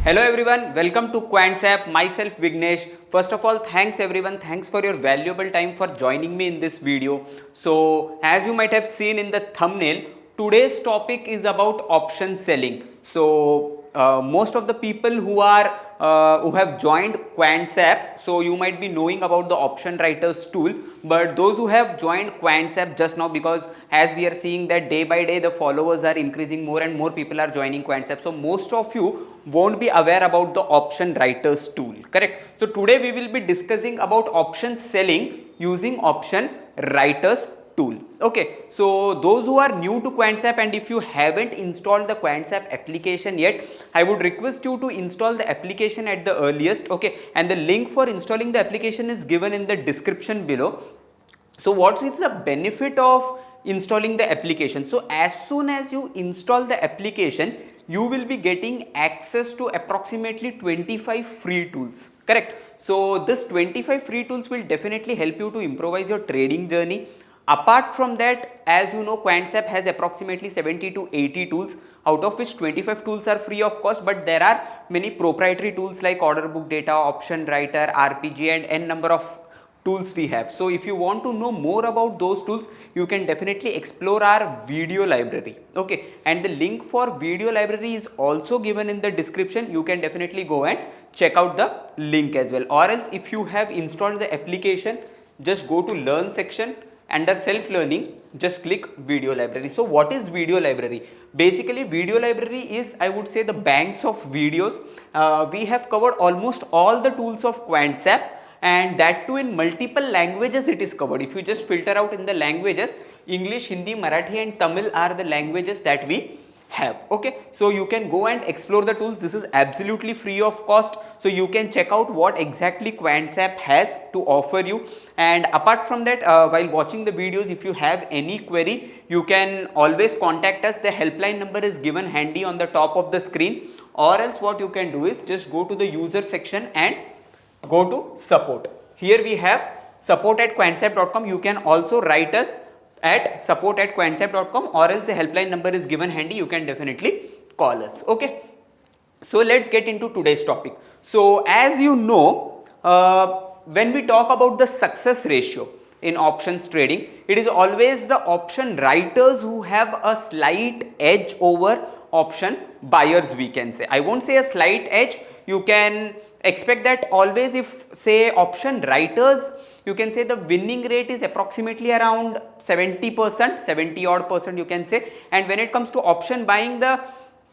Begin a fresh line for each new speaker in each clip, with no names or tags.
Hello everyone, welcome to Quantsapp. Myself Vignesh. First of all, thanks everyone. Thanks for your valuable time for joining me in this video. So, as you might have seen in the thumbnail, today's topic is about option selling. So, most of the people who have joined Quantsapp, so you might be knowing about the option writers tool, but those who have joined Quantsapp just now, because as we are seeing that day by day the followers are increasing, more and more people are joining Quantsapp, so most of you won't be aware about the option writers tool, correct? So today we will be discussing about option selling using option writers tool. Okay, so those who are new to Quantsapp, and if you haven't installed the Quantsapp application yet, I would request you to install the application at the earliest. Okay, and the link for installing the application is given in the description below. So what is the benefit of installing the application? So as soon as you install the application, you will be getting access to approximately 25 free tools, correct? So this 25 free tools will definitely help you to improvise your trading journey. Apart from that, as you know, Quantsapp has approximately 70 to 80 tools, out of which 25 tools are free of cost, but there are many proprietary tools like order book data, option writer, RPG, and n number of tools we have. So if you want to know more about those tools, you can definitely explore our video library. Okay, and the link for video library is also given in the description. You can definitely go and check out the link as well. Or else if you have installed the application, just go to learn section. Under self learning, just click video library. So what is video library? Basically video library is, I would say, the banks of videos. We have covered almost all the tools of Quantsapp, and that too in multiple languages it is covered. If you just filter out in the languages, English, Hindi, Marathi and Tamil are the languages that we have. Okay, so you can go and explore the tools. This is absolutely free of cost, so you can check out what exactly Quantsapp has to offer you. And apart from that, while watching the videos, if you have any query, you can always contact us. The helpline number is given handy on the top of the screen, or else what you can do is just go to the user section and go to support. Here we have support@quantsapp.com. You can also write us at support@quantsapp.com, or else the helpline number is given handy. You can definitely call us. Okay, so let's get into today's topic. So as you know, when we talk about the success ratio in options trading, it is always the option writers who have a slight edge over option buyers, we can say. I won't say a slight edge, you can expect that always. If say option writers, you can say the winning rate is approximately around 70%, 70 odd percent you can say, and when it comes to option buying, the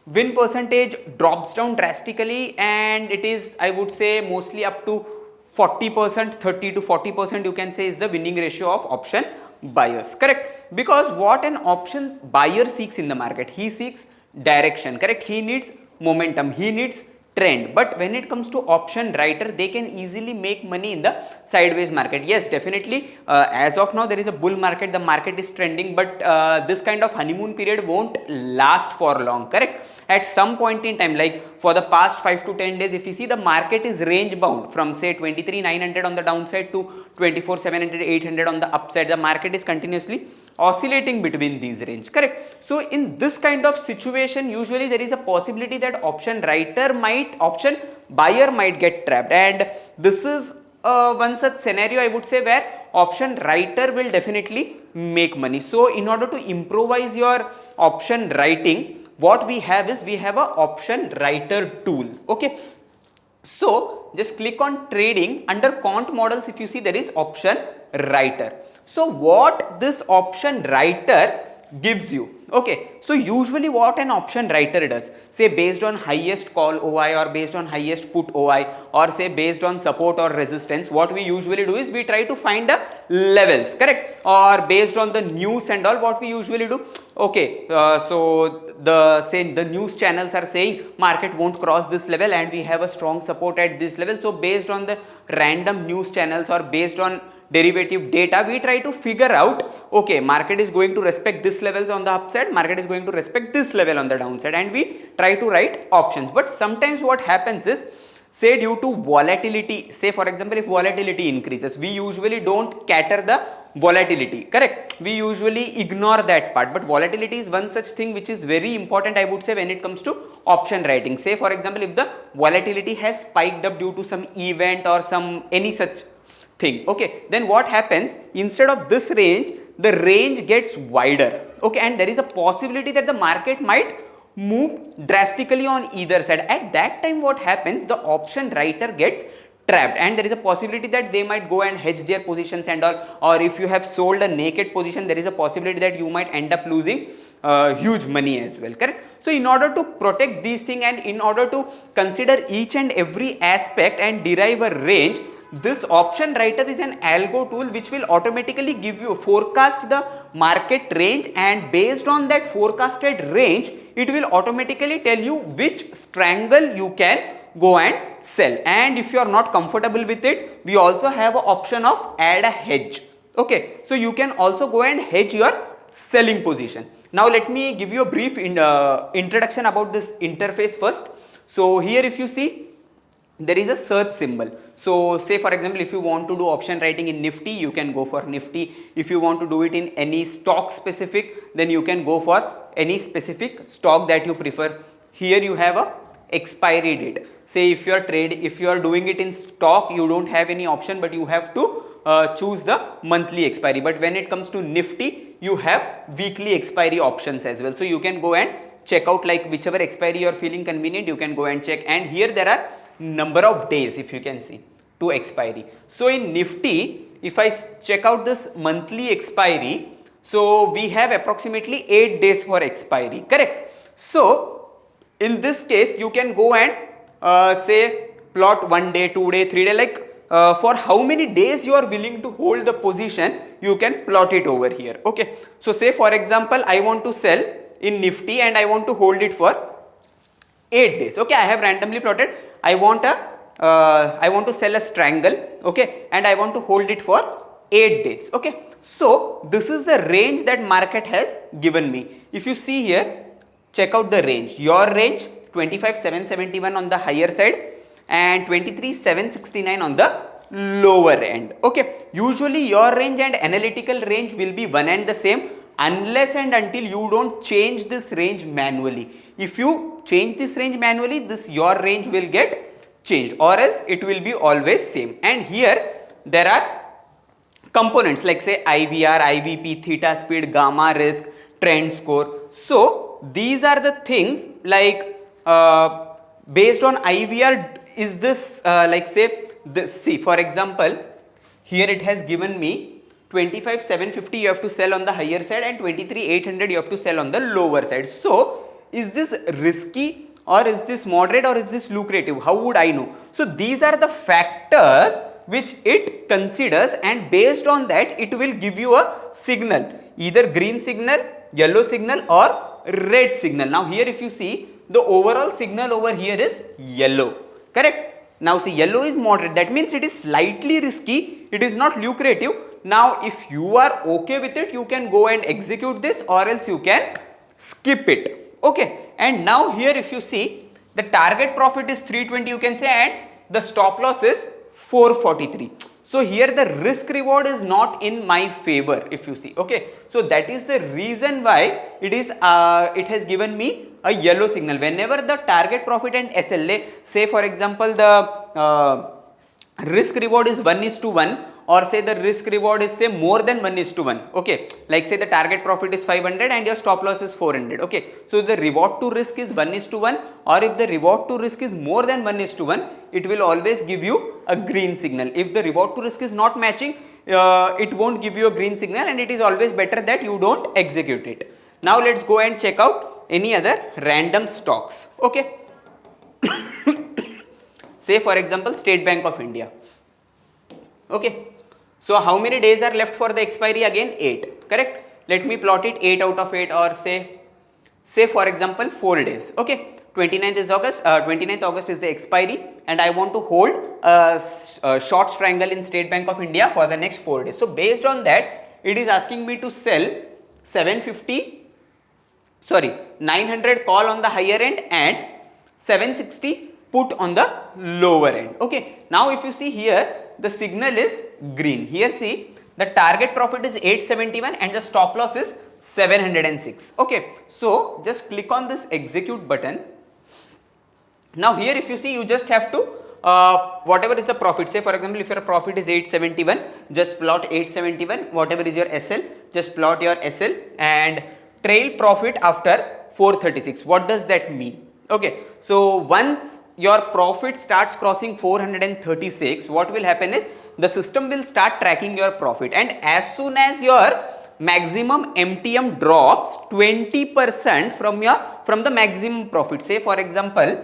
win percentage drops down drastically, and it is, I would say, mostly up to 40%, 30 to 40% you can say is the winning ratio of option buyers, correct? Because what an option buyer seeks in the market, he seeks direction, correct? He needs momentum, he needs trend. But when it comes to option writer, they can easily make money in the sideways market. Yes, definitely, as of now there is a bull market, the market is trending, but this kind of honeymoon period won't last for long, correct? At some point in time, like for the past 5 to 10 days, if you see, the market is range bound from say 23,900 on the downside to 24,700, 800 on the upside. The market is continuously oscillating between these range, correct? So in this kind of situation, usually there is a possibility that option buyer might get trapped, and this is one such scenario, I would say, where option writer will definitely make money. So in order to improvise your option writing, what we have is, we have a option writer tool. Okay, so just click on trading. Under quant models, if you see, there is option writer. So what this option writer gives you, okay, so usually what an option writer does, say based on highest call OI, or based on highest put OI, or say based on support or resistance, what we usually do is we try to find the levels, correct? Or based on the news and all, what we usually do, okay, so the news channels are saying market won't cross this level and we have a strong support at this level. So based on the random news channels or based on derivative data, we try to figure out, okay, market is going to respect this levels on the upside, market is going to respect this level on the downside, and we try to write options. But sometimes what happens is, say due to volatility, say for example if volatility increases, we usually don't cater the volatility, correct? We usually ignore that part, but volatility is one such thing which is very important, I would say, when it comes to option writing. Say for example, if the volatility has spiked up due to some event or some any such thing, okay, then what happens, instead of this range, the range gets wider, okay, and there is a possibility that the market might move drastically on either side. At that time what happens, the option writer gets trapped, and there is a possibility that they might go and hedge their positions and all, or if you have sold a naked position, there is a possibility that you might end up losing huge money as well, correct? So in order to protect these things and in order to consider each and every aspect and derive a range, this option writer is an algo tool which will automatically give you forecast the market range, and based on that forecasted range, it will automatically tell you which strangle you can go and sell. And if you are not comfortable with it, we also have an option of add a hedge, okay, so you can also go and hedge your selling position. Now let me give you a brief introduction about this interface first. So here if you see, there is a search symbol. So say for example, if you want to do option writing in Nifty, you can go for Nifty. If you want to do it in any stock specific, then you can go for any specific stock that you prefer. Here you have a expiry date. Say if you are doing it in stock, you don't have any option, but you have to choose the monthly expiry. But when it comes to Nifty, you have weekly expiry options as well. So you can go and check out, like whichever expiry you are feeling convenient, you can go and check. And here there are number of days, if you can see, to expiry. So in Nifty, if I check out this monthly expiry, so we have approximately 8 days for expiry, correct? So in this case, you can go and say plot 1 day, 2 day, 3 day, like for how many days you are willing to hold the position, you can plot it over here, okay? So say for example, I want to sell in Nifty and I want to hold it for 8 days, okay? I have randomly plotted, I want to sell a strangle, okay, and I want to hold it for 8 days, okay? So this is the range that market has given me. If you see here, check out the range. Your range 25,771 on the higher side and 23,769 on the lower end, okay? Usually your range and analytical range will be one and the same unless and until you don't change this range manually. If you change this range manually, your range will get changed, or else it will be always same. And here there are components like say IVR, IVP, theta speed, gamma risk, trend score. So these are the things like based on IVR, is this like say this, see for example, here it has given me 25,750 you have to sell on the higher side and 23,800 you have to sell on the lower side. So is this risky or is this moderate or is this lucrative? How would I know? So these are the factors which it considers, and based on that it will give you a signal, either green signal, yellow signal or red signal. Now here if you see, the overall signal over here is yellow, correct? Now see, yellow is moderate, that means it is slightly risky, it is not lucrative. Now if you are okay with it, you can go and execute this, or else you can skip it, okay? And now here if you see, the target profit is 320 you can say, and the stop loss is 443. So here the risk reward is not in my favor, if you see, okay? So that is the reason why it has given me a yellow signal. Whenever the target profit and SLA, say for example the risk reward is 1:1, or say the risk reward is say more than 1:1, okay, like say the target profit is 500 and your stop loss is 400, okay? So the reward to risk is 1:1, or if the reward to risk is more than 1:1, it will always give you a green signal. If the reward to risk is not matching, it won't give you a green signal, and it is always better that you don't execute it. Now let's go and check out any other random stocks, okay? Say for example State Bank of India, okay? So how many days are left for the expiry? Again 8, correct? Let me plot it 8 out of 8, or say for example 4 days, okay? 29th August is the expiry, and I want to hold a short strangle in State Bank of India for the next 4 days. So based on that, it is asking me to sell 900 call on the higher end and 760 put on the lower end, okay? Now if you see here, the signal is green. Here see, The target profit is 871 and the stop loss is 706. Okay, so just click on this execute button. Now here if you see, you just have to whatever is the profit, say for example if your profit is 871, just plot 871, whatever is your SL, just plot your SL, and trail profit after 436. What does that mean? Okay, so once your profit starts crossing 436, what will happen is the system will start tracking your profit, and as soon as your maximum MTM drops 20% from the maximum profit, say for example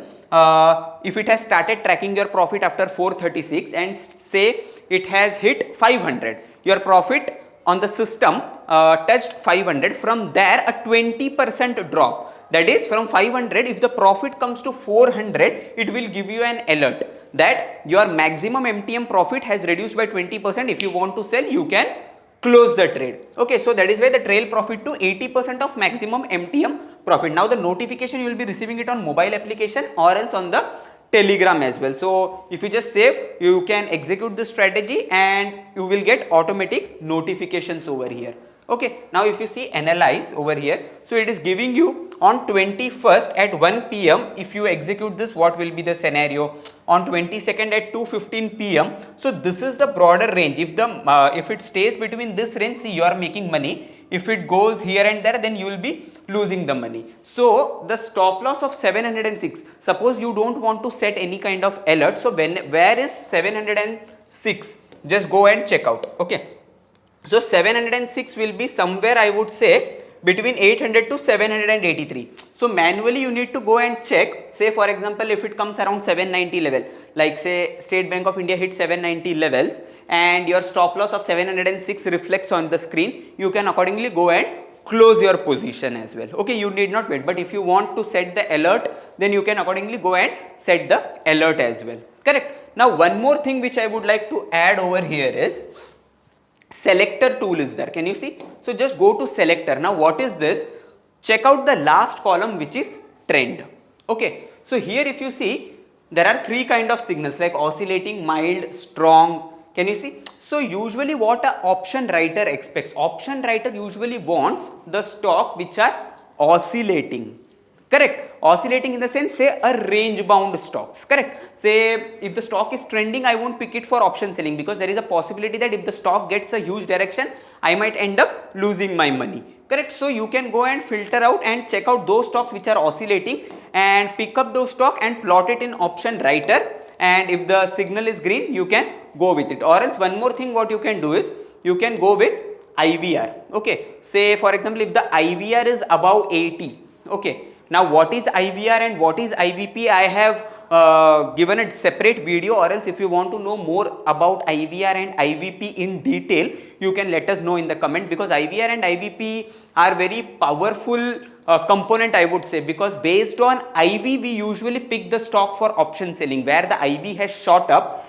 if it has started tracking your profit after 436 and say it has hit 500, your profit on the system touched 500, from there a 20% drop, that is from 500 if the profit comes to 400, it will give you an alert that your maximum MTM profit has reduced by 20%. If you want to sell, you can close the trade. Okay, so that is why the trail profit to 80% of maximum MTM profit. Now the notification you will be receiving it on mobile application or else on the Telegram as well. So if you just save, you can execute this strategy and you will get automatic notifications over here. Okay, now if you see analyze over here, so it is giving you on 21st at 1 PM, if you execute this, what will be the scenario, on 22nd at 2:15 PM. So this is the broader range. If it stays between this range, see, you are making money. If it goes here and there, then you will be losing the money. So the stop loss of 706, suppose you don't want to set any kind of alert, so where is 706, just go and check out. Okay, so 706 will be somewhere, I would say, between 800 to 783. So manually you need to go and check. Say for example, if it comes around 790 level, like say State Bank of India hit 790 levels and your stop loss of 706 reflects on the screen, you can accordingly go and close your position as well. Okay, you need not wait, but if you want to set the alert, then you can accordingly go and set the alert as well. Correct. Now one more thing which I would like to add over here is Selector Tool is there. Can you see? So just go to Selector. Now what is this? Check out the last column, which is trend. Okay, so here if you see, there are three kind of signals like oscillating, mild, strong. Can you see? So usually what a option writer expects, option writer usually wants the stock which are oscillating. Correct, oscillating in the sense, say a range bound stocks. Correct, say if the stock is trending, I won't pick it for option selling, because there is a possibility that if the stock gets a huge direction, I might end up losing my money. Correct, so you can go and filter out and check out those stocks which are oscillating and pick up those stock and plot it in option writer, and if the signal is green, you can go with it. Or else one more thing what you can do is, you can go with IVR. Okay, say for example if the IVR is above 80. Okay, now what is IVR and what is IVP, I have given a separate video, or else if you want to know more about IVR and IVP in detail, you can let us know in the comment, because IVR and IVP are very powerful component, I would say, because based on IV we usually pick the stock for option selling where the IV has shot up.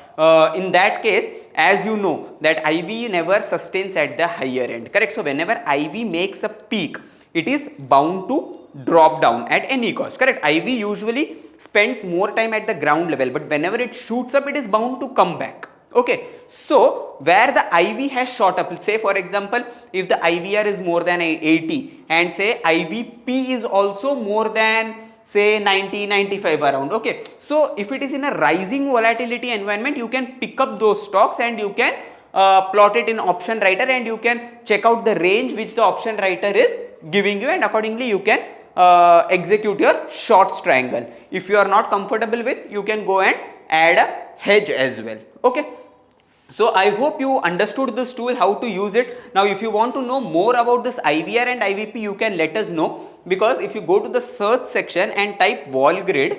In that case, as you know that IV never sustains at the higher end. Correct, so whenever IV makes a peak, it is bound to drop down at any cost. Correct, IV usually spends more time at the ground level, but whenever it shoots up, it is bound to come back. Okay, so where the IV has shot up, say for example if the IVR is more than 80 and say IVP is also more than say 90, 95 around. Okay, so if it is in a rising volatility environment, you can pick up those stocks and you can plot it in option writer, and you can check out the range which the option writer is giving you, and accordingly you can execute your shorts triangle. If you are not comfortable with, you can go and add a hedge as well. Okay, so I hope you understood this tool, how to use it. Now if you want to know more about this IVR and IVP, you can let us know, because if you go to the search section and type vol grid,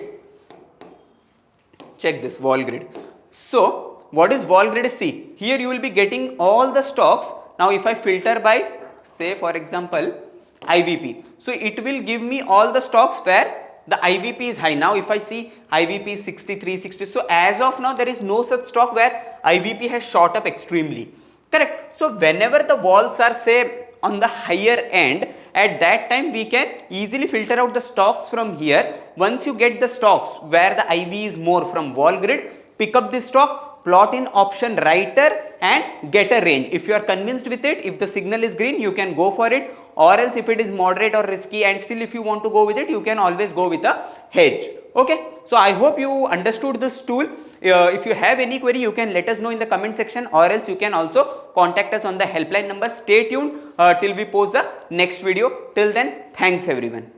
check this vol grid. So what is vol grid? See, here you will be getting all the stocks. Now if I filter by, say for example IVP, so it will give me all the stocks where the IVP is high. Now if I see IVP is 63, 60, so as of now there is no such stock where IVP has shot up extremely. Correct, so whenever the vols are say on the higher end, at that time we can easily filter out the stocks from here. Once you get the stocks where the IV is more from vol grid, pick up the stock, plot in option writer, and get a range. If you are convinced with it, if the signal is green, you can go for it, or else if it is moderate or risky and still if you want to go with it, you can always go with a hedge. Okay, so I hope you understood this tool. If you have any query, you can let us know in the comment section, or else you can also contact us on the helpline number. Stay tuned till we post the next video. Till then, thanks everyone.